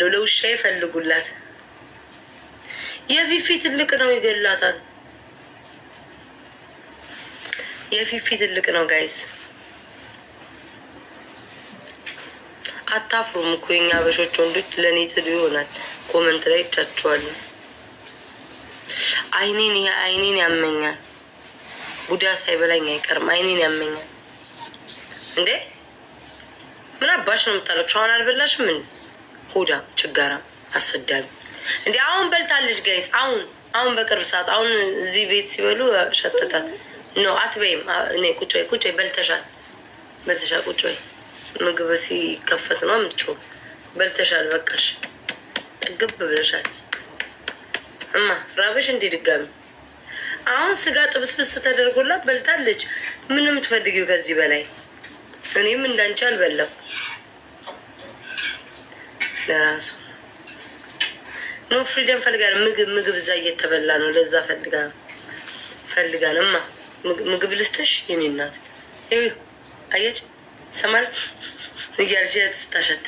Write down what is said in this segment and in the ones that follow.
ለውሻ ይፈልጉላት። የፊፊ ትልቅ ነው ይገላታል። የፊፊ ትልቅ ነው ጋይስ። አታፍሩም እኮ የኛ አበሾች ወንዶች። ለኔ ትሉ ይሆናል ኮመንት ላይ ይቻችኋለሁ። አይኔን ያመኛል። ቡዳ ሳይበላኝ አይቀርም። አይኔን ያመኛል። እንዴ ምን አባሽ ነው የምታለቅሽው? አሁን አልበላሽም? ምን ሆዳ ችጋራ አሰዳቢ እንዴ! አሁን በልታለች ጋይስ። አሁን በቅርብ ሰዓት አሁን እዚህ ቤት ሲበሉ ሸተታት። ኖ አትበይም። እኔ ቁጭ በይ በልተሻል። ቁጭ በይ። ምግብ ሲከፈት ነው ምንጮ። በልተሻል። በቃሽ። ጥግብ ብለሻል። እማ ራበሽ እንዴ ድጋሚ? አሁን ስጋ ጥብስብስ ተደርጎላት በልታለች። ምንም ትፈልጊው ከዚህ በላይ? እኔም እንዳንቺ አልበላም። ለራሱ ኖ ፍሪደም ፈልጋል። ምግብ እዛ እየተበላ ነው። ለዛ ፈልጋል። እማ ምግብ ልስተሽ የኔ እናት አየች ሰማል እያልሽ ስታሸት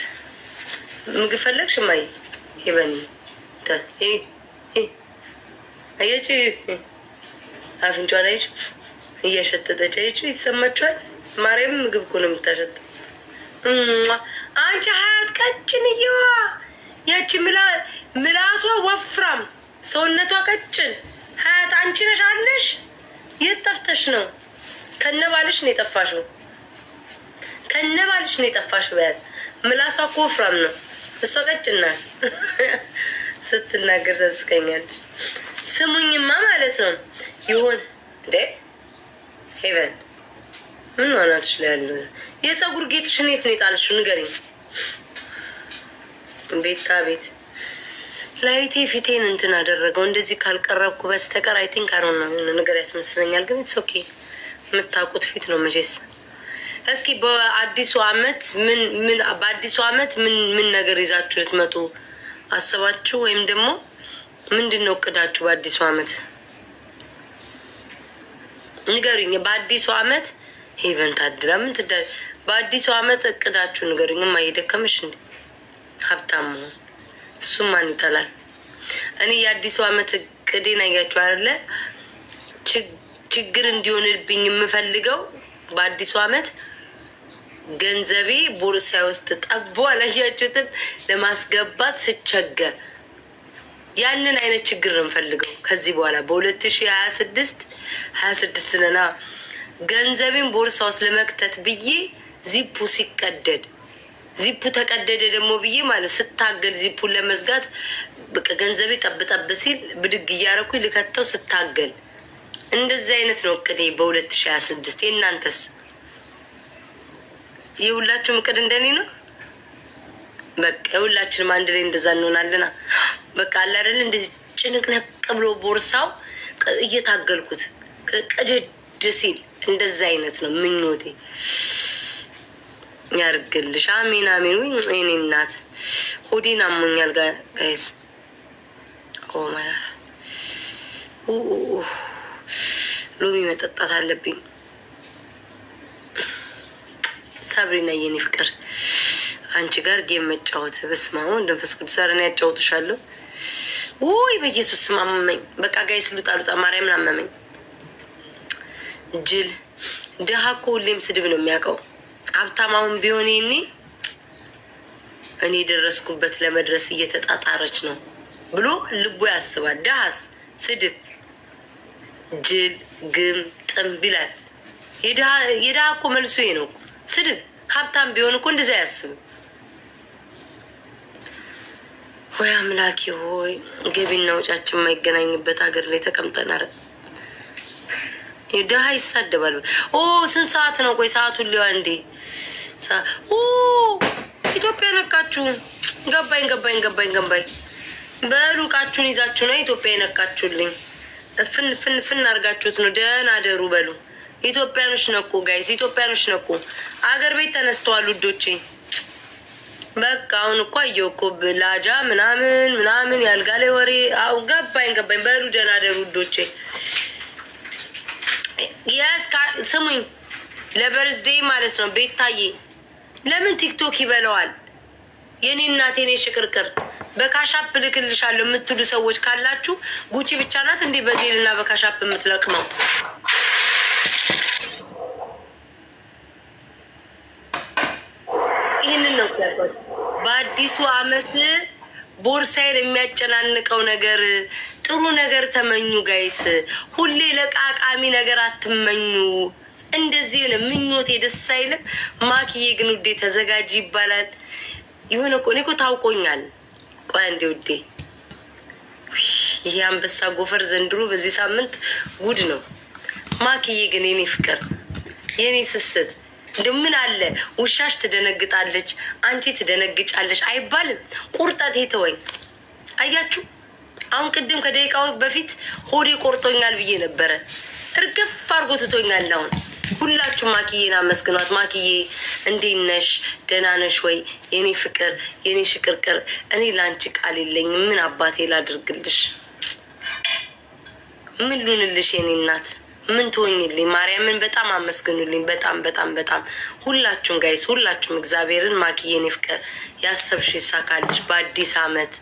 ምግብ ፈለግሽ? ማይ ይበኒ አየች አፍንጫ ላይ እያሸተተች አየች። ይሰማችኋል? ማርያም ምግብ እኮ ነው የምታሸት። አንቺ ሀያት ቀጭንዬዋ፣ ያቺ ምላሷ ወፍራም ሰውነቷ ቀጭን ሀያት አንቺ ነሽ አለሽ። የት ጠፍተሽ ነው? ከነባልሽ ነው የጠፋሽው። በያት። ምላሷ እኮ ወፍራም ነው፣ እሷ ቀጭን ናት። ስትናገር ተስቀኛለች። ስሙኝማ ማለት ነው ይሆን እንዴ ሄቨን ምን ዋናትሽ ላይ ያለ የፀጉር ጌጥሽን የት ነው የጣልሽው? ንገሪኝ። ቤት ላይቴ ፊቴን እንትን አደረገው። እንደዚህ ካልቀረብኩ በስተቀር አይ ቲንክ አሮን ነው ነገር ያስመስለኛል። ግን ኢትስ ኦኬ። የምታውቁት ፊት ነው መቼስ። እስኪ በአዲሱ አመት ምን ነገር ይዛችሁ ልትመጡ አስባችሁ? ወይም ደግሞ ምንድነው እቅዳችሁ በአዲሱ አመት? ንገሩኝ። በአዲሱ አመት ሄቨን ታድራ ምን ትዳር? በአዲሱ አመት እቅዳችሁ ንገሩኝ። ማይደከምሽ እንዴ ሀብታም መሆን? እሱም ማን ይጠላል? እኔ የአዲሱ አመት እቅዴን አያችሁ አይደለ? ችግር እንዲሆንልብኝ የምፈልገው በአዲሱ አመት ገንዘቤ ቦርሳ ውስጥ ጠቦ አላያችሁትም? ለማስገባት ስቸገር ያንን አይነት ችግር ነው የምፈልገው ከዚህ በኋላ በ2026 ነና ገንዘቤን ቦርሳ ውስጥ ለመክተት ብዬ ዚፑ ተቀደደ ደግሞ ብዬ ማለት ስታገል ዚፑን ለመዝጋት በቃ ገንዘቤ ጠብጠብ ሲል ብድግ እያረኩኝ ልከተው ስታገል እንደዚህ አይነት ነው እቅዴ በ2026። የእናንተስ? የሁላችሁም እቅድ እንደኔ ነው? በቃ የሁላችንም አንድ ላይ እንደዛ እንሆናለና በቃ አለ አይደል? እንደዚህ ጭንቅነቅ ብሎ ቦርሳው እየታገልኩት ቅድድ ሲል እንደዛ አይነት ነው ምኞቴ። ያርግልሽ። አሜን አሜን። ወይ እኔ እናት ሆዴን አሞኛል ጋይስ። ኦ ማይ ጋድ ሎሚ መጠጣት አለብኝ። ሳብሪና የኔ ፍቅር አንቺ ጋር ጌም መጫወት በስማው እንደፈስ ቅዱስ አረን ያጫውትሻለሁ። ወይ በኢየሱስ ስም አመመኝ። በቃ ጋይስ ልጣ ማርያምን አመመኝ። ጅል ደሃ እኮ ሁሌም ስድብ ነው የሚያውቀው። ሀብታማውን ቢሆን እኔ ደረስኩበት ለመድረስ እየተጣጣረች ነው ብሎ ልቡ ያስባል። ደሃስ ስድብ ጅል ግም ጥምብ ይላል። የደሃ እኮ መልሶ ይሄ ነው ስድብ። ሀብታም ቢሆን እኮ እንደዛ አያስብም። ወይ አምላኬ ሆይ ገቢና ወጫችን የማይገናኝበት ሀገር ላይ ተቀምጠናል። የደሃ ይሳደባል። ስንት ሰዓት ነው? ቆይ ሰዓቱን ሊዋ እንዴ ኢትዮጵያ ነቃችሁ። ገባኝ። በሉቃችሁን ይዛችሁ ነው ኢትዮጵያ የነቃችሁልኝ። ፍን አርጋችሁት ነው። ደህና አደሩ በሉ። ኢትዮጵያኖች ነቁ ጋይስ፣ ኢትዮጵያኖች ነቁ። አገር ቤት ተነስተዋል ውዶቼ። በቃ አሁን እኮ አየሁ እኮ ላጃ ምናምን ያልጋ ላይ ወሬ። ገባኝ። በሉ ደህና አደሩ ውዶቼ። ስሙኝ፣ ለበርዝዴይ ማለት ነው ቤታዬ ለምን ቲክቶክ ይበለዋል? የኔ እናቴ ነኝ ሽቅርቅር በካሻፕ ልክልሻለሁ የምትሉ ሰዎች ካላችሁ ጉቺ ብቻ ናት እንዴ በዜልና በካሻፕ የምትለቅመው? ይሄንን ነው ያልኩት። በአዲሱ አመት ቦርሳዬን የሚያጨናንቀው ነገር ጥሩ ነገር ተመኙ ጋይስ። ሁሌ ለቃቃሚ ነገር አትመኙ። እንደዚህ ነው ምኞቴ። ደስ አይልም። ማኪዬ ግን ውዴ ተዘጋጂ ይባላል። የሆነ እኮ እኔ እኮ ታውቆኛል። ቆይ አንዴ ውዴ፣ ይሄ አንበሳ ጎፈር ዘንድሮ በዚህ ሳምንት ጉድ ነው። ማኪዬ ግን የኔ ፍቅር የኔ ስስት እንደው ምን አለ ውሻሽ ትደነግጣለች አንቺ ትደነግጫለሽ አይባልም። ቁርጠት ተወኝ። አያችሁ አሁን ቅድም ከደቂቃው በፊት ሆዴ ቆርጦኛል ብዬ ነበረ። እርግፍ አድርጎ ትቶኛል። አሁን ሁላችሁ ማኪዬን አመስግኗት። ማኪዬ እንዴት ነሽ? ደህና ነሽ ወይ የኔ ፍቅር የኔ ሽቅርቅር? እኔ ላንቺ ቃል የለኝም። ምን አባቴ ላድርግልሽ? ምን ልሁንልሽ የኔ እናት? ምን ትሆኝልኝ? ማርያምን በጣም አመስግኑልኝ። በጣም በጣም በጣም ሁላችሁም ጋይስ፣ ሁላችሁም እግዚአብሔርን። ማኪዬ የኔ ፍቅር ያሰብሽ ይሳካልሽ። በአዲስ አመት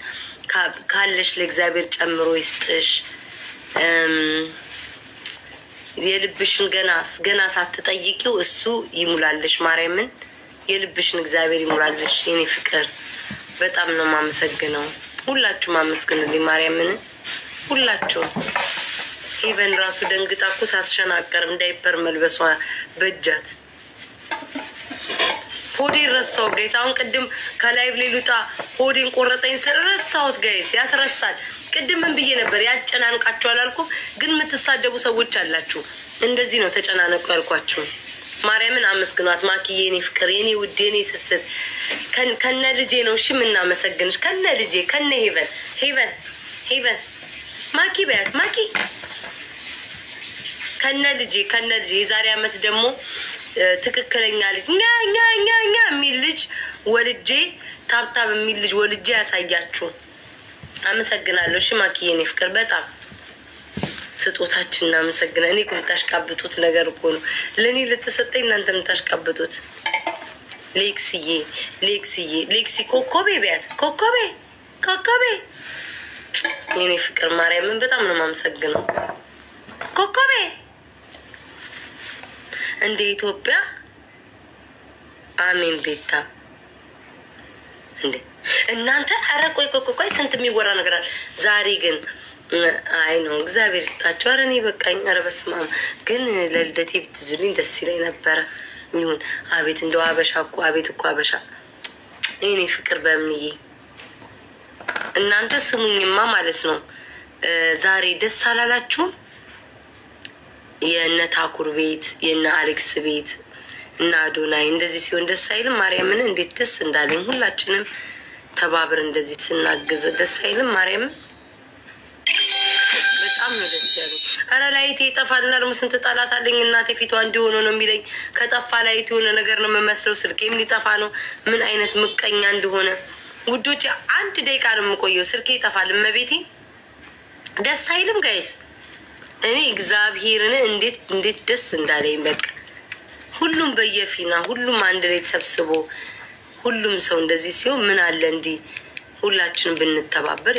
ካለሽ ለእግዚአብሔር ጨምሮ ይስጥሽ። የልብሽን ገና ሳትጠይቂው እሱ ይሙላልሽ። ማርያምን የልብሽን እግዚአብሔር ይሙላልሽ የኔ ፍቅር። በጣም ነው የማመሰግነው። ሁላችሁም አመስግኑልኝ ማርያምን፣ ሁላችሁም። ኢቨን ራሱ ደንግጣ እኮ ሳትሸናቀርም ዳይፐር መልበሷ በእጃት። ሆዴን ረሳው ጋይስ። አሁን ቅድም ከላይቭ ሌሉጣ ሆዴን ቆረጠኝ ረሳሁት ጋይስ። ያስረሳል። ቅድም ምን ብዬ ነበር? ያጨናንቃችሁ አላልኩም? ግን የምትሳደቡ ሰዎች አላችሁ። እንደዚህ ነው ተጨናነቁ ያልኳችሁ። ማርያምን አመስግኗት። ማኪዬ የኔ ፍቅር የኔ ውድ የኔ ስስት ከነ ልጄ ነው እሺ የምናመሰግንሽ። ከነ ልጄ ከነ ሄቨን ማኪ በያት ማኪ ከነ ልጄ የዛሬ አመት ደግሞ ትክክለኛ ልጅ ኛ የሚል ልጅ ወልጄ ታብታብ የሚል ልጅ ወልጄ ያሳያችሁ። አመሰግናለሁ። እሺ ማኪዬ የኔ ፍቅር በጣም ስጦታችን እናመሰግናለን። እኔ የምታሽቃብጡት ነገር እኮ ነው ለእኔ ልትሰጠኝ እናንተ የምታሽቃብጡት። ሌክሲ ኮኮቤ በያት ኮኮቤ የኔ ፍቅር ማርያምን በጣም ነው የማመሰግነው። ኮኮቤ እንደ ኢትዮጵያ አሜን። ቤታ እንዴ እናንተ ኧረ ቆይ ስንት የሚወራ ነገር አለ ዛሬ ግን። አይ ነው እግዚአብሔር ይስጣቸው። ኧረ እኔ በቃኝ። ኧረ በስመ አብ ግን ለልደቴ ብትዙልኝ ደስ ይለኝ ነበረ። ይሁን አቤት እንደው አበሻ እኮ አቤት እኮ አበሻ የኔ ፍቅር በእምንዬ እናንተ ስሙኝማ ማለት ነው። ዛሬ ደስ አላላችሁም? የእነ ታኩር ቤት የእነ አሌክስ ቤት እና አዶናይ እንደዚህ ሲሆን ደስ አይልም? ማርያምን እንዴት ደስ እንዳለኝ ሁላችንም ተባብር እንደዚህ ስናግዝ ደስ አይልም? ማርያምን በጣም ነው ደስ ያለኝ። ኧረ ላይቴ ይጠፋልና ደግሞ ስንት ጠላት አለኝ እናቴ ፊቷ እንዲሆነ ነው የሚለኝ። ከጠፋ ላይት የሆነ ነገር ነው የምመስለው። ስልኬም ሊጠፋ ነው። ምን አይነት ምቀኛ እንደሆነ ውዶች። 1 ደቂቃ ነው የምቆየው ስልኬ ይጠፋል። እመቤቴ ደስ አይልም ጋይስ? እኔ እግዚአብሔርን እንዴት ደስ እንዳለኝ በቃ ሁሉም በየፊና ሁሉም አንድ ላይ ተሰብስቦ ሁሉም ሰው እንደዚህ ሲሆን ምን አለ እንዲህ ሁላችንም ብንተባበር